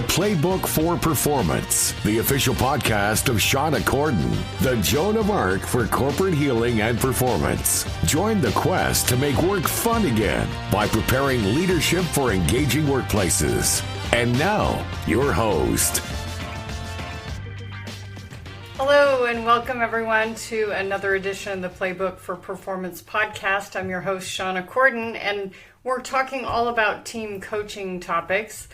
Playbook for Performance, the official podcast of Shawna Corden, the Joan of Arc for corporate healing and performance. Join the quest to make work fun again by preparing leadership for engaging workplaces. And now, your host. Hello and welcome everyone to another edition of the Playbook for Performance podcast. I'm your host, Shawna Corden, and we're talking all about team coaching topics.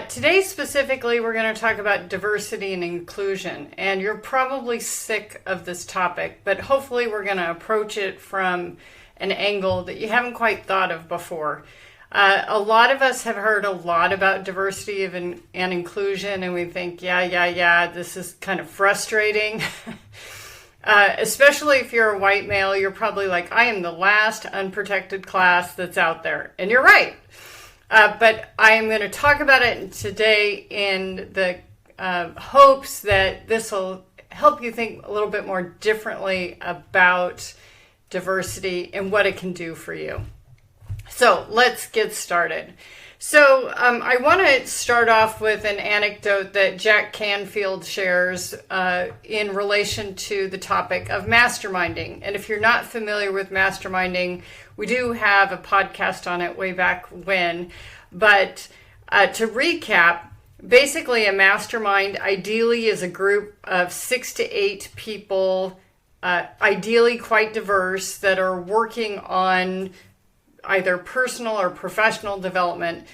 Today specifically, we're going to talk about diversity and inclusion, and you're probably sick of this topic, but hopefully we're going to approach it from an angle that you haven't quite thought of before. A lot of us have heard a lot about diversity and inclusion, and we think, yeah, this is kind of frustrating. Especially if you're a white male, you're probably like, I am the last unprotected class that's out there. And you're right. But I am going to talk about it today in the hopes that this will help you think a little bit more differently about diversity and what it can do for you. So let's get started. So I want to start off with an anecdote that Jack Canfield shares in relation to the topic of masterminding. And if you're not familiar with masterminding, we do have a podcast on it way back when. But to recap, basically a mastermind ideally is a group of 6 to 8 people, ideally quite diverse, that are working on either personal or professional development.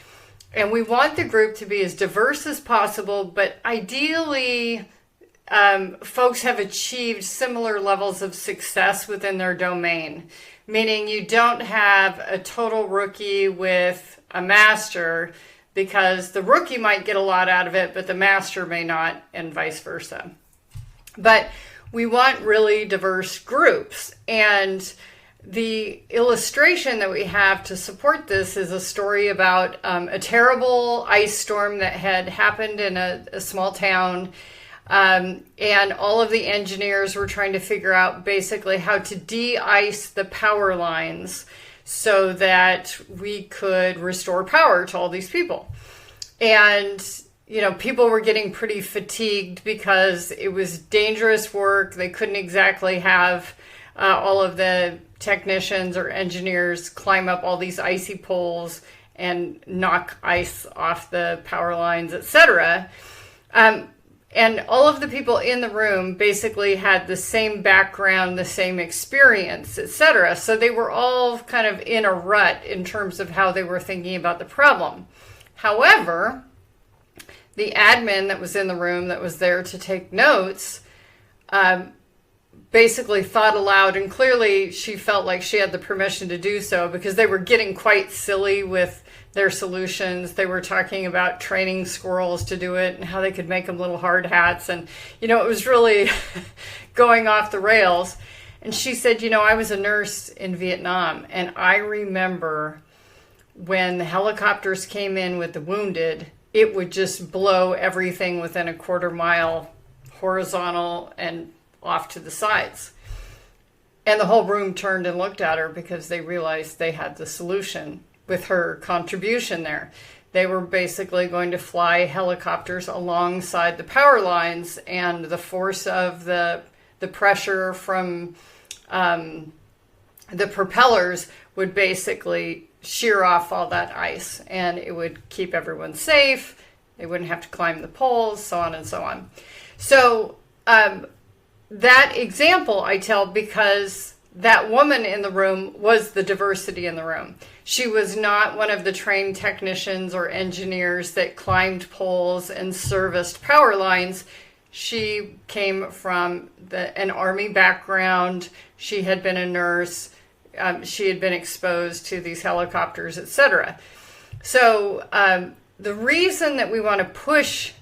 And we want the group to be as diverse as possible, but ideally folks have achieved similar levels of success within their domain. Meaning you don't have a total rookie with a master, because the rookie might get a lot out of it, but the master may not, and vice versa. But we want really diverse groups. And the illustration that we have to support this is a story about a terrible ice storm that had happened in a small town. And all of the engineers were trying to figure out basically how to de-ice the power lines so that we could restore power to all these people. And, you know, people were getting pretty fatigued because it was dangerous work. They couldn't exactly have all of the technicians or engineers climb up all these icy poles and knock ice off the power lines, etc. And all of the people in the room basically had the same background, the same experience, etc. So they were all kind of in a rut in terms of how they were thinking about the problem. However, the admin that was in the room that was there to take notes basically thought aloud, and clearly she felt like she had the permission to do so because they were getting quite silly with their solutions. They were talking about training squirrels to do it and how they could make them little hard hats. And, you know, it was really going off the rails. And she said, you know, I was a nurse in Vietnam, and I remember when the helicopters came in with the wounded, it would just blow everything within a quarter mile horizontal and off to the sides. And the whole room turned and looked at her because they realized they had the solution with her contribution there. They were basically going to fly helicopters alongside the power lines, and the force of the pressure from the propellers would basically shear off all that ice, and it would keep everyone safe. They wouldn't have to climb the poles, so on and so on. So that example I tell because that woman in the room was the diversity in the room. She was not one of the trained technicians or engineers that climbed poles and serviced power lines. She came from an Army background. She had been a nurse. She had been exposed to these helicopters, etc. So the reason that we want to push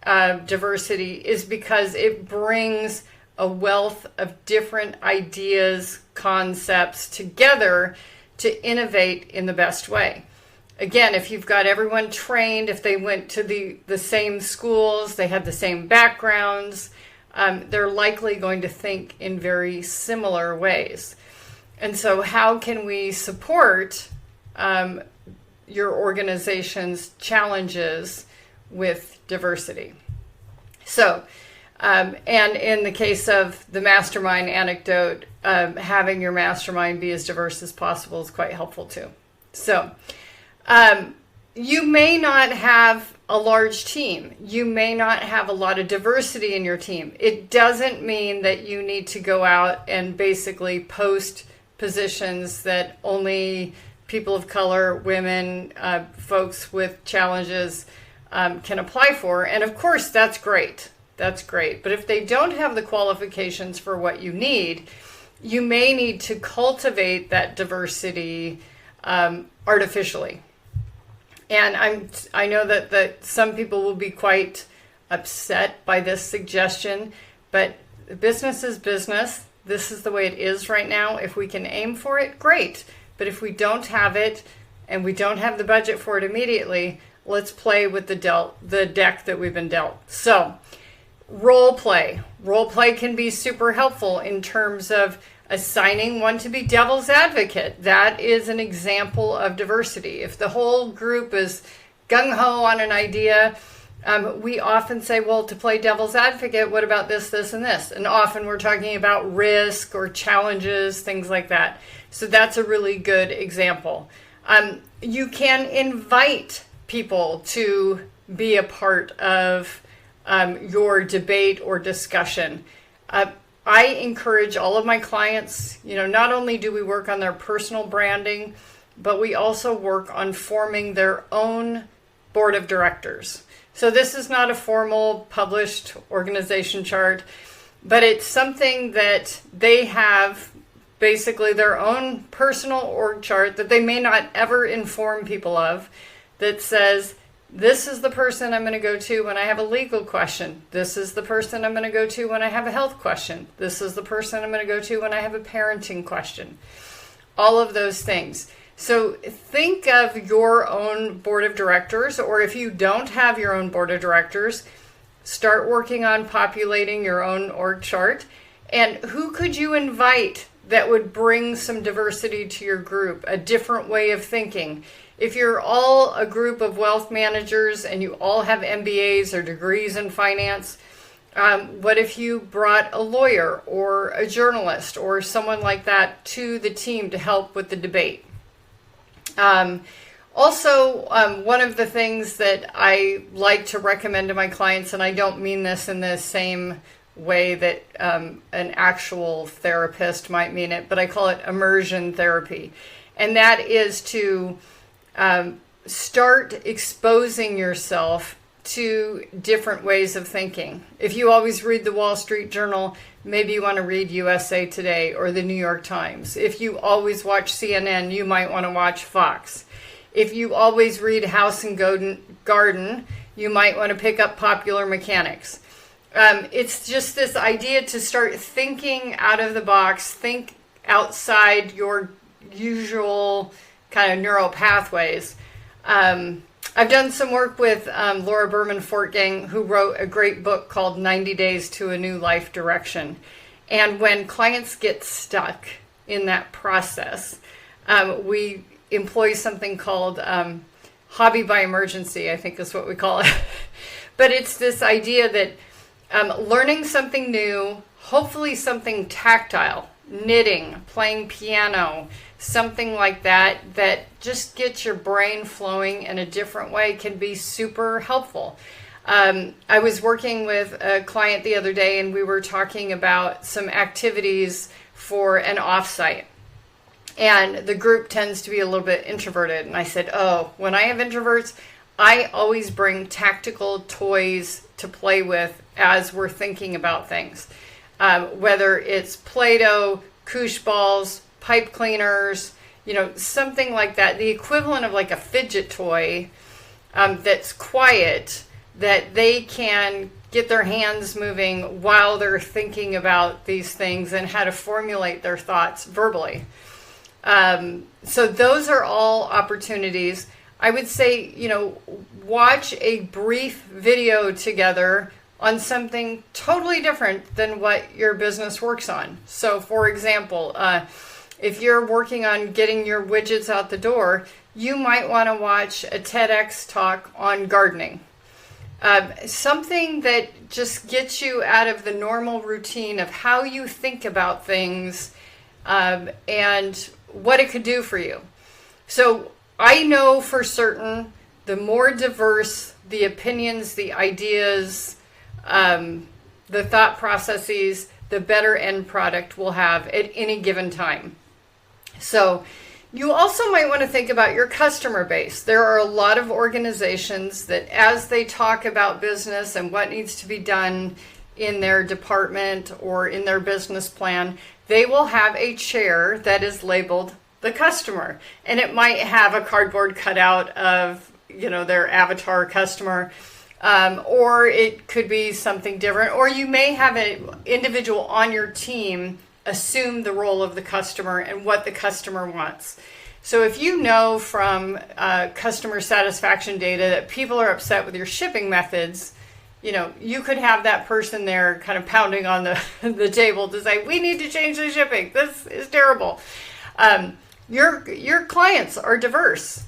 diversity is because it brings a wealth of different ideas, concepts together to innovate in the best way. Again, if you've got everyone trained, if they went to the same schools, they had the same backgrounds, they're likely going to think in very similar ways. And so how can we support your organization's challenges with diversity. So, and in the case of the mastermind anecdote, having your mastermind be as diverse as possible is quite helpful too. So, you may not have a large team. You may not have a lot of diversity in your team. It doesn't mean that you need to go out and basically post positions that only people of color, women, folks with challenges can apply for. And of course, that's great. That's great. But if they don't have the qualifications for what you need, you may need to cultivate that diversity artificially. And I know that some people will be quite upset by this suggestion, but business is business. This is the way it is right now. If we can aim for it, great. But if we don't have it and we don't have the budget for it immediately, let's play with the deck that we've been dealt. So, role play. Role play can be super helpful in terms of assigning one to be devil's advocate. That is an example of diversity. If the whole group is gung-ho on an idea, we often say, well, to play devil's advocate, what about this, this, and this? And often we're talking about risk or challenges, things like that. So that's a really good example. You can invite people to be a part of your debate or discussion. I encourage all of my clients, not only do we work on their personal branding, but we also work on forming their own board of directors. So this is not a formal published organization chart, but it's something that they have basically their own personal org chart that they may not ever inform people of, that says, this is the person I'm going to go to when I have a legal question. This is the person I'm going to go to when I have a health question. This is the person I'm going to go to when I have a parenting question. All of those things. So think of your own board of directors, or if you don't have your own board of directors, start working on populating your own org chart. And who could you invite that would bring some diversity to your group, a different way of thinking? If you're all a group of wealth managers and you all have MBAs or degrees in finance, what if you brought a lawyer or a journalist or someone like that to the team to help with the debate? Also, one of the things that I like to recommend to my clients, and I don't mean this in the same way that an actual therapist might mean it, but I call it immersion therapy. And that is to start exposing yourself to different ways of thinking. If you always read the Wall Street Journal, maybe you want to read USA Today or the New York Times. If you always watch CNN, you might want to watch Fox. If you always read House and Garden, you might want to pick up Popular Mechanics. It's just this idea to start thinking out of the box, think outside your usual kind of neural pathways. I've done some work with Laura Berman Fortgang, who wrote a great book called 90 Days to a New Life Direction. And when clients get stuck in that process, we employ something called hobby by emergency, I think is what we call it. But it's this idea that learning something new, hopefully something tactile, knitting, playing piano, something like that, that just gets your brain flowing in a different way, can be super helpful. I was working with a client the other day and we were talking about some activities for an offsite. And the group tends to be a little bit introverted. And I said, when I have introverts, I always bring tactical toys to play with as we're thinking about things. Whether it's Play-Doh, koosh balls, pipe cleaners, something like that. The equivalent of like a fidget toy that's quiet, that they can get their hands moving while they're thinking about these things and how to formulate their thoughts verbally. So those are all opportunities. I would say, watch a brief video together on something totally different than what your business works on. So for example, if you're working on getting your widgets out the door, you might want to watch a TEDx talk on gardening. Something that just gets you out of the normal routine of how you think about things and what it could do for you. So I know for certain the more diverse the opinions, the ideas, the thought processes, the better end product we'll have at any given time. So you also might want to think about your customer base. There are a lot of organizations that as they talk about business and what needs to be done in their department or in their business plan, they will have a chair that is labeled the customer. And it might have a cardboard cutout of, their avatar customer. Or it could be something different. Or you may have an individual on your team assume the role of the customer and what the customer wants. So if you know from customer satisfaction data that people are upset with your shipping methods, you could have that person there kind of pounding on the table to say, we need to change the shipping. This is terrible. Your clients are diverse.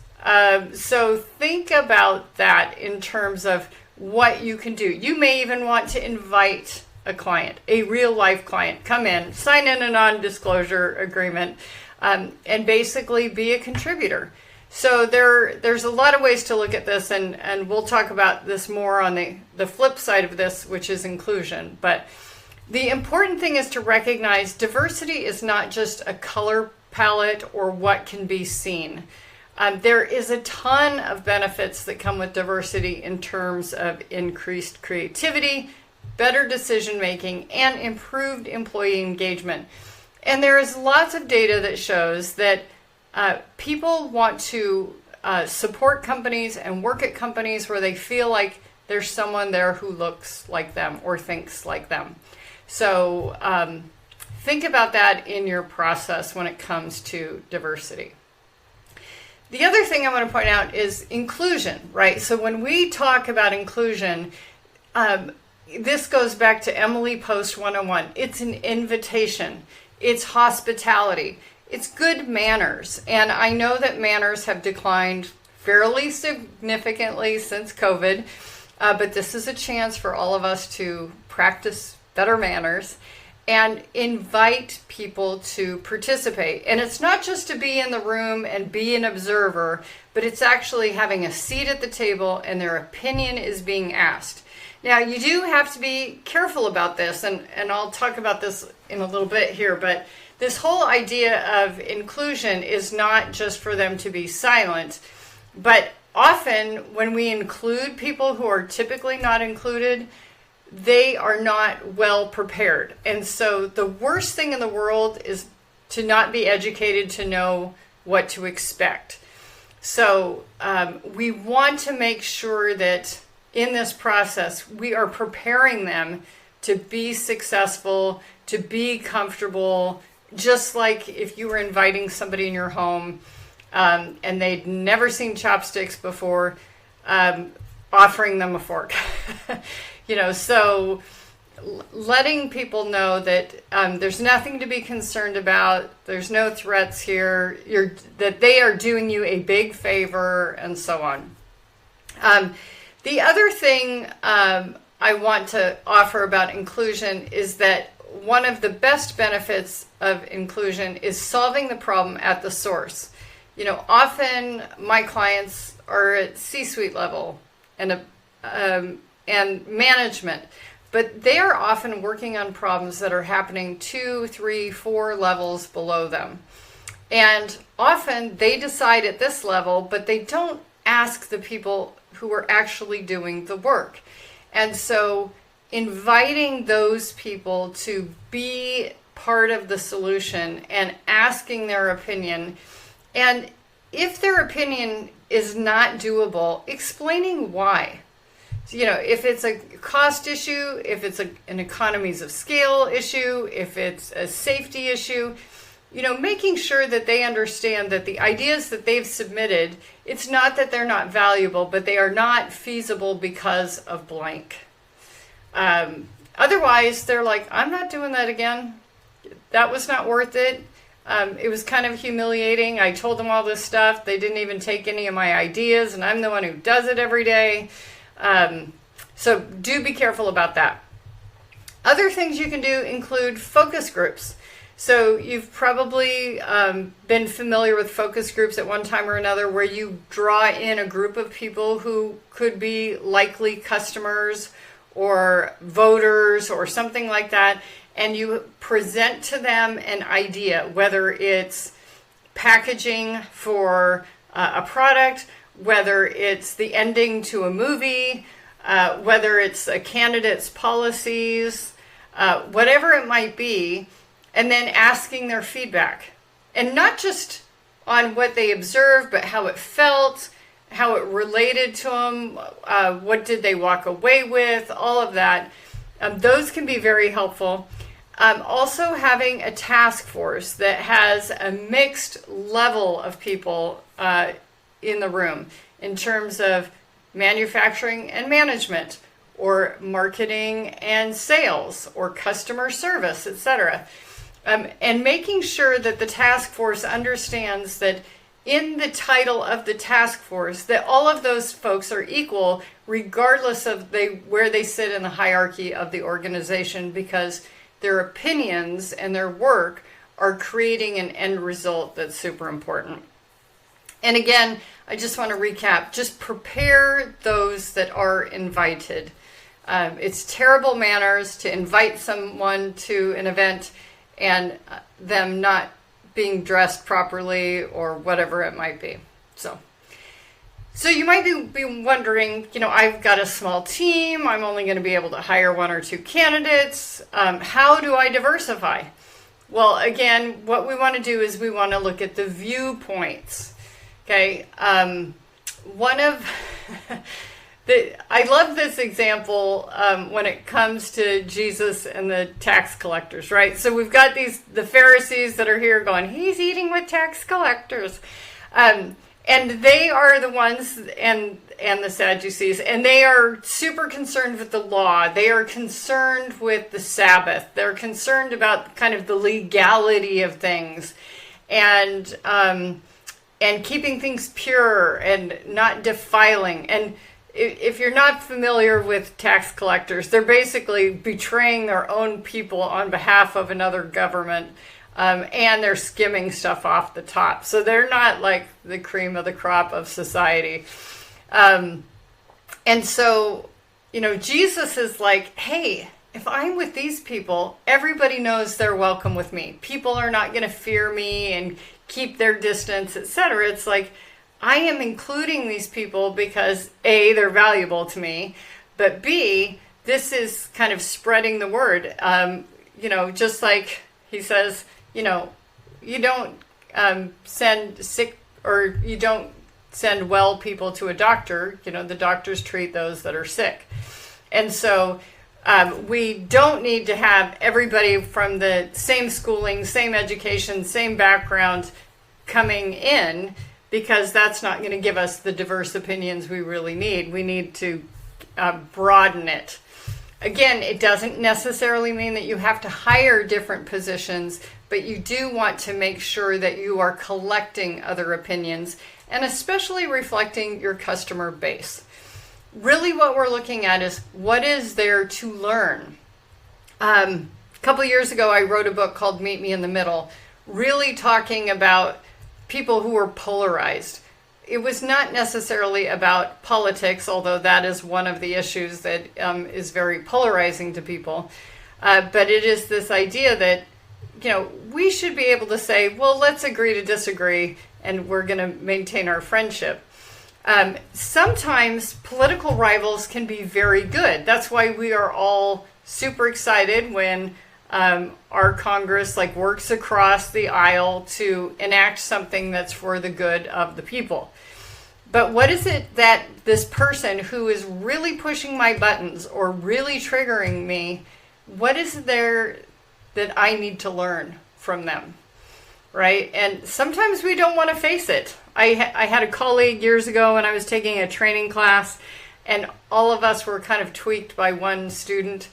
So think about that in terms of what you can do. You may even want to invite a client, a real life client, come in, sign in a non-disclosure agreement, and basically be a contributor. So there's a lot of ways to look at this, and we'll talk about this more on the flip side of this, which is inclusion. But the important thing is to recognize diversity is not just a color palette or what can be seen. There is a ton of benefits that come with diversity in terms of increased creativity, better decision making, and improved employee engagement. And there is lots of data that shows that people want to support companies and work at companies where they feel like there's someone there who looks like them or thinks like them. So think about that in your process when it comes to diversity. The other thing I want to point out is inclusion, right? So when we talk about inclusion, this goes back to Emily Post 101. It's an invitation. It's hospitality. It's good manners. And I know that manners have declined fairly significantly since COVID, but this is a chance for all of us to practice better manners and invite people to participate. And it's not just to be in the room and be an observer, but it's actually having a seat at the table and their opinion is being asked. Now, you do have to be careful about this, and I'll talk about this in a little bit here, but this whole idea of inclusion is not just for them to be silent, but often when we include people who are typically not included, they are not well prepared. And so the worst thing in the world is to not be educated to know what to expect. So we want to make sure that in this process, we are preparing them to be successful, to be comfortable, just like if you were inviting somebody in your home and they'd never seen chopsticks before, offering them a fork. So letting people know that there's nothing to be concerned about, there's no threats here, that they are doing you a big favor, and so on. The other thing I want to offer about inclusion is that one of the best benefits of inclusion is solving the problem at the source. Often my clients are at C-suite level and management, but they are often working on problems that are happening 2, 3, 4 levels below them. And often they decide at this level, but they don't ask the people who are actually doing the work. And so inviting those people to be part of the solution and asking their opinion, and if their opinion is not doable, explaining why. If it's a cost issue, if it's an economies of scale issue, if it's a safety issue, making sure that they understand that the ideas that they've submitted, it's not that they're not valuable, but they are not feasible because of blank. Otherwise, they're like, I'm not doing that again. That was not worth it. It was kind of humiliating. I told them all this stuff. They didn't even take any of my ideas, and I'm the one who does it every day. So do be careful about that. Other things you can do include focus groups. So you've probably been familiar with focus groups at one time or another, where you draw in a group of people who could be likely customers or voters or something like that, and you present to them an idea, whether it's packaging for a product, whether it's the ending to a movie, whether it's a candidate's policies, whatever it might be, and then asking their feedback. And not just on what they observed, but how it felt, how it related to them, what did they walk away with, all of that. Those can be very helpful. Also having a task force that has a mixed level of people in the room in terms of manufacturing and management, or marketing and sales, or customer service, etc. And making sure that the task force understands that in the title of the task force, that all of those folks are equal, regardless of where they sit in the hierarchy of the organization, because their opinions and their work are creating an end result that's super important. And again, I just want to recap, just prepare those that are invited. It's terrible manners to invite someone to an event and them not being dressed properly or whatever it might be. So you might be wondering, I've got a small team. I'm only going to be able to hire 1 or 2 candidates. How do I diversify? Well, again, what we want to do is we want to look at the viewpoints. Okay. I love this example when it comes to Jesus and the tax collectors, right? So we've got the Pharisees that are here going, he's eating with tax collectors. And they are the ones, and the Sadducees, and they are super concerned with the law. They are concerned with the Sabbath. They're concerned about kind of the legality of things, and keeping things pure and not defiling. And if you're not familiar with tax collectors, they're basically betraying their own people on behalf of another government, and they're skimming stuff off the top. So they're not like the cream of the crop of society. And so, Jesus is like, hey, if I'm with these people, everybody knows they're welcome with me. People are not going to fear me and keep their distance, etc. It's like, I am including these people because A, they're valuable to me, but B, this is kind of spreading the word. Just like he says, you don't send sick, or you don't send well people to a doctor. The doctors treat those that are sick. And so we don't need to have everybody from the same schooling, same education, same background coming in, because that's not going to give us the diverse opinions we really need. We need to broaden it. Again, it doesn't necessarily mean that you have to hire different positions, but you do want to make sure that you are collecting other opinions, and especially reflecting your customer base. Really what we're looking at is, what is there to learn? A couple years ago, I wrote a book called Meet Me in the Middle, really talking about people who were polarized. It was not necessarily about politics, although that is one of the issues that is very polarizing to people. But it is this idea that, we should be able to say, well, let's agree to disagree, and we're going to maintain our friendship. Sometimes political rivals can be very good. That's why we are all super excited when our Congress works across the aisle to enact something that's for the good of the people. But what is it that this person who is really pushing my buttons or really triggering me, what is there that I need to learn from them, right? And sometimes we don't want to face it. I had a colleague years ago when I was taking a training class, and all of us were kind of tweaked by one student.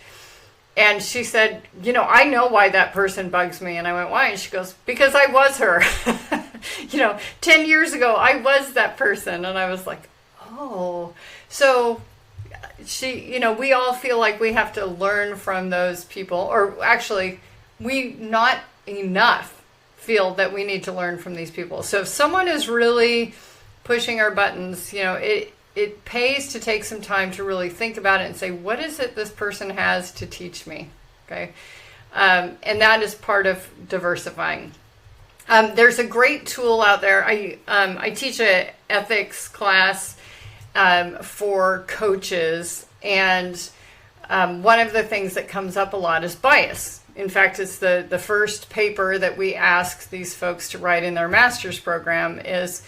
And she said, I know why that person bugs me. And I went, why? And she goes, because I was her. 10 years ago, I was that person. And I was like, oh. So we all feel like we have to learn from those people, or actually, we not enough feel that we need to learn from these people. So if someone is really pushing our buttons, it pays to take some time to really think about it and say, what is it this person has to teach me? Okay. And that is part of diversifying. There's a great tool out there. I teach an ethics class for coaches, and one of the things that comes up a lot is bias. In fact, it's the first paper that we ask these folks to write in their master's program is,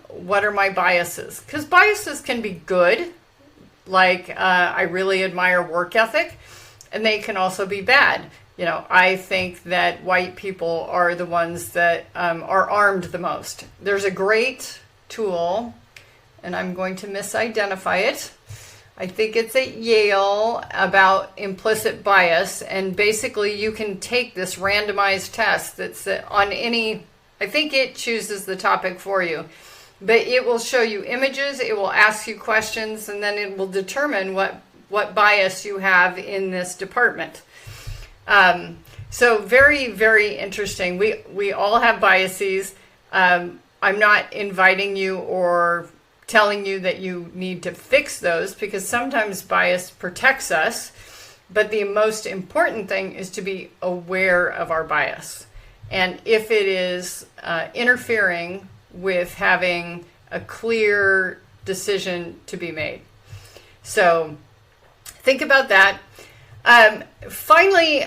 what are my biases? Because biases can be good, like I really admire work ethic, and they can also be bad. I think that white people are the ones that are armed the most. There's a great tool, and I'm going to misidentify it. I think it's at Yale, about implicit bias. And basically you can take this randomized test that's on any, I think it chooses the topic for you, but it will show you images, it will ask you questions, and then it will determine what bias you have in this department. So very, very interesting. We all have biases. I'm not inviting you or telling you that you need to fix those, because sometimes bias protects us. But the most important thing is to be aware of our bias. And if it is interfering with having a clear decision to be made. So think about that. Finally,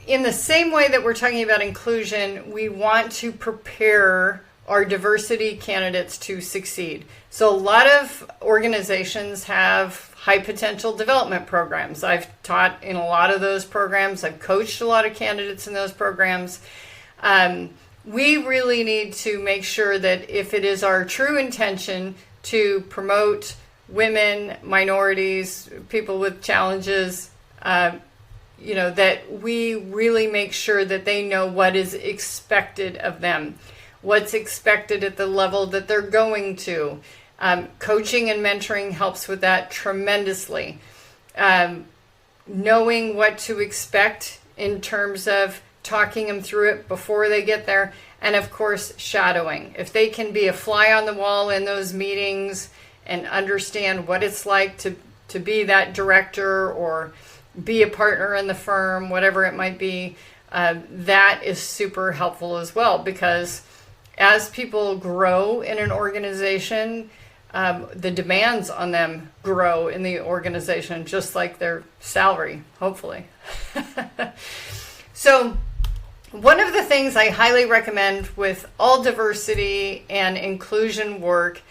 in the same way that we're talking about inclusion, we want to prepare our diversity candidates to succeed. So a lot of organizations have high potential development programs. I've taught in a lot of those programs. I've coached a lot of candidates in those programs. We really need to make sure that if it is our true intention to promote women, minorities, people with challenges, that we really make sure that they know what is expected of them, what's expected at the level that they're going to. Coaching and mentoring helps with that tremendously. Knowing what to expect in terms of talking them through it before they get there, and of course shadowing. If they can be a fly on the wall in those meetings and understand what it's like to be that director or be a partner in the firm, whatever it might be, that is super helpful as well, because as people grow in an organization, the demands on them grow in the organization, just like their salary, hopefully. So one of the things I highly recommend with all diversity and inclusion work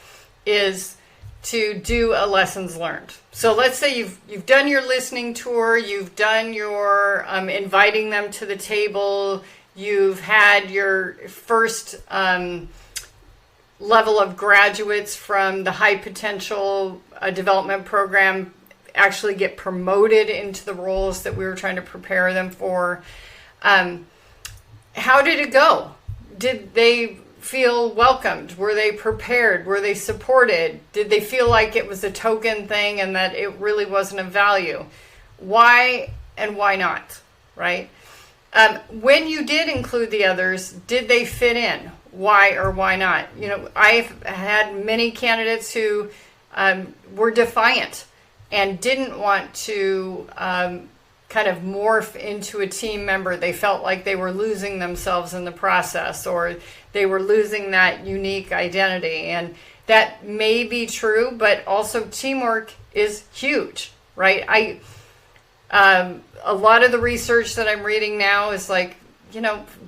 is to do a lessons learned. So let's say you've done your listening tour, you've done your inviting them to the table, you've had your first level of graduates from the high potential development program actually get promoted into the roles that we were trying to prepare them for. How did it go? Did they feel welcomed? Were they prepared? Were they supported? Did they feel like it was a token thing and that it really wasn't of value? Why and why not, right? When you did include the others, did they fit in? Why or why not? I've had many candidates who were defiant and didn't want to kind of morph into a team member. They felt like they were losing themselves in the process, or they were losing that unique identity. And that may be true, but also teamwork is huge, right? A lot of the research that I'm reading now is like,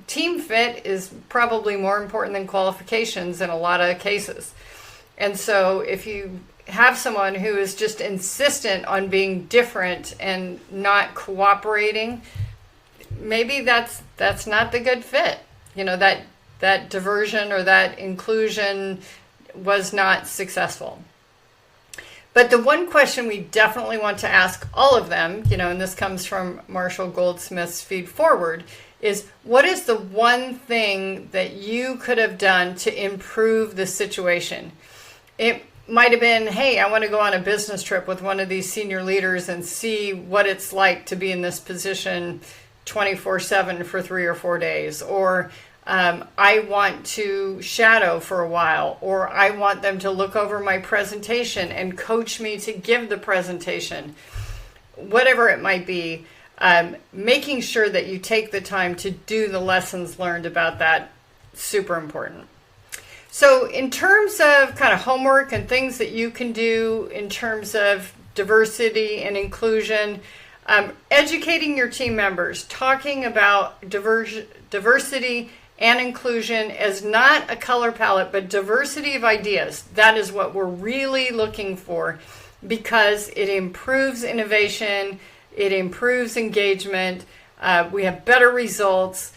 team fit is probably more important than qualifications in a lot of cases. And so if you have someone who is just insistent on being different and not cooperating, maybe that's not the good fit. That diversion or that inclusion was not successful. But the one question we definitely want to ask all of them, and this comes from Marshall Goldsmith's Feed Forward, is what is the one thing that you could have done to improve the situation? It might have been, hey, I want to go on a business trip with one of these senior leaders and see what it's like to be in this position 24/7 for 3 or 4 days. Or I want to shadow for a while, or I want them to look over my presentation and coach me to give the presentation. Whatever it might be, making sure that you take the time to do the lessons learned about that, super important. So in terms of kind of homework and things that you can do in terms of diversity and inclusion, educating your team members, talking about diversity and inclusion as not a color palette, but diversity of ideas. That is what we're really looking for, because it improves innovation, it improves engagement, we have better results.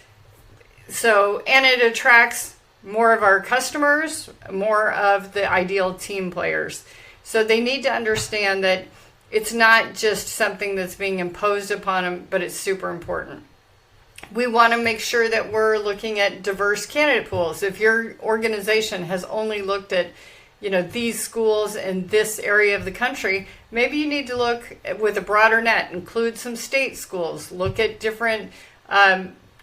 And it attracts more of our customers, more of the ideal team players. So they need to understand that it's not just something that's being imposed upon them, but it's super important. We want to make sure that we're looking at diverse candidate pools. If your organization has only looked at, these schools in this area of the country, maybe you need to look with a broader net, include some state schools, look at different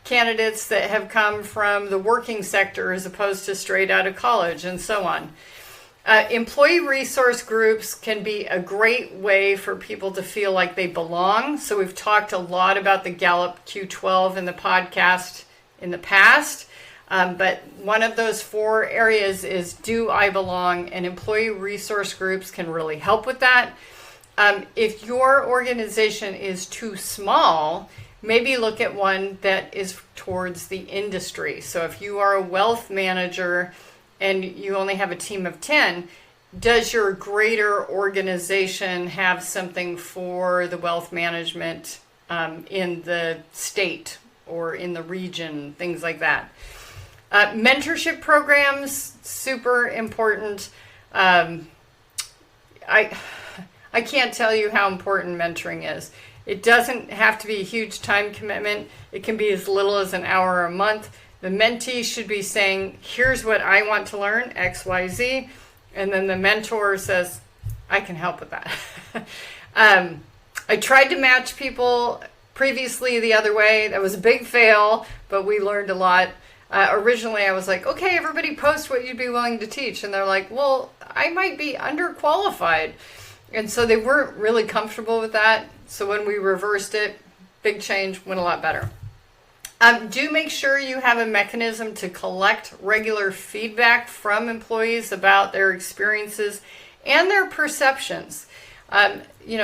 candidates that have come from the working sector as opposed to straight out of college, and so on. Employee resource groups can be a great way for people to feel like they belong. So we've talked a lot about the Gallup Q12 in the podcast in the past. But one of those 4 areas is, do I belong? And employee resource groups can really help with that. If your organization is too small, maybe look at one that is towards the industry. So if you are a wealth manager and you only have a team of 10, does your greater organization have something for the wealth management in the state or in the region, things like that? Mentorship programs, super important. I can't tell you how important mentoring is. It doesn't have to be a huge time commitment. It can be as little as an hour a month. The mentee should be saying, here's what I want to learn, X, Y, Z. And then the mentor says, I can help with that. I tried to match people previously the other way. That was a big fail, but we learned a lot. Originally, I was like, okay, everybody post what you'd be willing to teach. And they're like, well, I might be underqualified. And so they weren't really comfortable with that. So when we reversed it, big change, went a lot better. Do make sure you have a mechanism to collect regular feedback from employees about their experiences and their perceptions.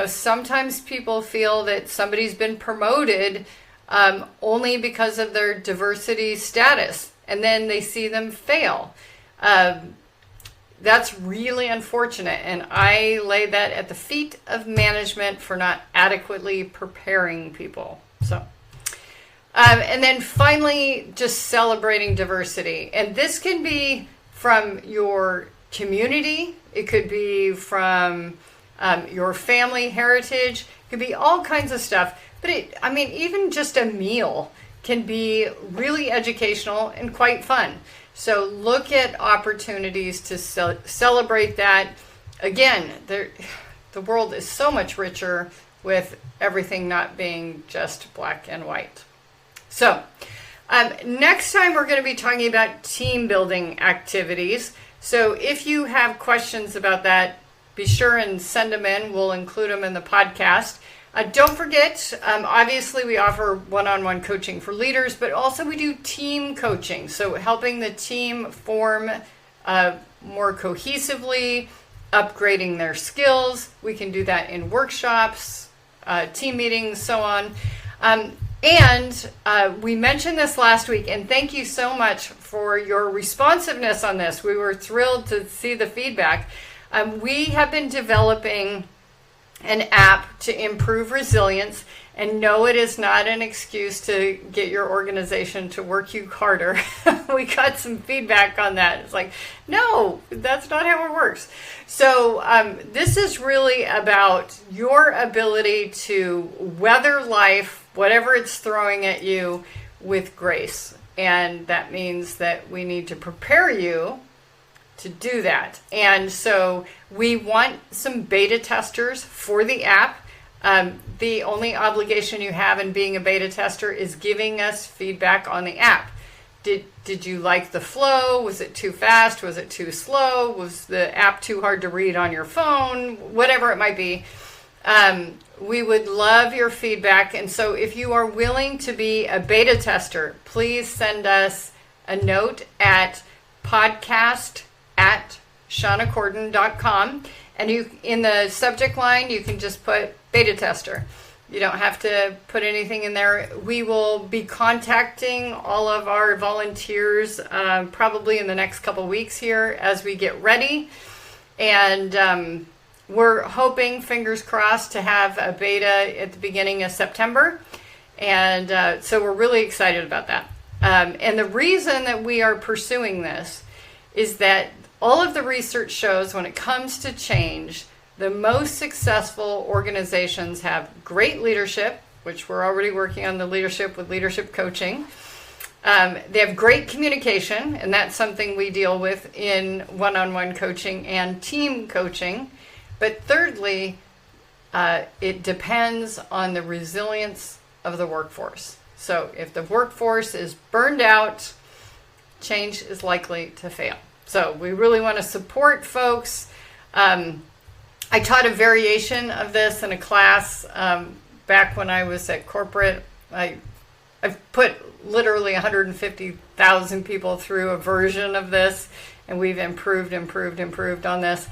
Sometimes people feel that somebody's been promoted only because of their diversity status, and then they see them fail. That's really unfortunate, and I lay that at the feet of management for not adequately preparing people. And then finally, just celebrating diversity. And this can be from your community. It could be from your family heritage. It could be all kinds of stuff. But even just a meal can be really educational and quite fun. So look at opportunities to celebrate that. Again, the world is so much richer with everything not being just black and white. So next time we're going to be talking about team building activities. So if you have questions about that, be sure and send them in. We'll include them in the podcast. Don't forget, obviously we offer one-on-one coaching for leaders, but also we do team coaching. So helping the team form more cohesively, upgrading their skills. We can do that in workshops, team meetings, so on. And we mentioned this last week, and thank you so much for your responsiveness on this. We were thrilled to see the feedback. We have been developing an app to improve resilience, and no, it is not an excuse to get your organization to work you harder. We got some feedback on that. It's like, no, that's not how it works. So this is really about your ability to weather life, whatever it's throwing at you, with grace. And that means that we need to prepare you to do that. And so we want some beta testers for the app. The only obligation you have in being a beta tester is giving us feedback on the app. Did you like the flow? Was it too fast? Was it too slow? Was the app too hard to read on your phone? Whatever it might be. We would love your feedback. And so if you are willing to be a beta tester, please send us a note at podcast@ShawnaCorden.com. And you, in the subject line, you can just put beta tester. You don't have to put anything in there. We will be contacting all of our volunteers probably in the next couple weeks here as we get ready. And we're hoping, fingers crossed, to have a beta at the beginning of September. And so we're really excited about that. And the reason that we are pursuing this is that all of the research shows when it comes to change, the most successful organizations have great leadership, which we're already working on the leadership with leadership coaching. They have great communication, and that's something we deal with in one-on-one coaching and team coaching. But thirdly, it depends on the resilience of the workforce. So if the workforce is burned out, change is likely to fail. So we really want to support folks. I taught a variation of this in a class back when I was at corporate. I've put literally 150,000 people through a version of this, and we've improved on this.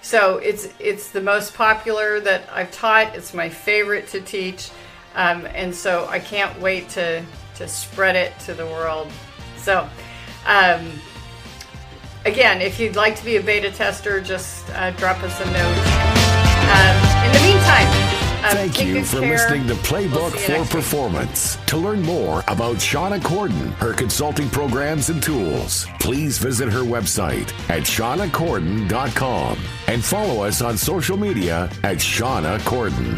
So it's the most popular that I've taught. It's my favorite to teach, and so I can't wait to spread it to the world. So. Again, if you'd like to be a beta tester, just drop us a note. In the meantime, thank you for listening to Playbook for Performance. To learn more about Shawna Corden, her consulting programs and tools, please visit her website at ShawnaCorden.com and follow us on social media at Shawna Corden.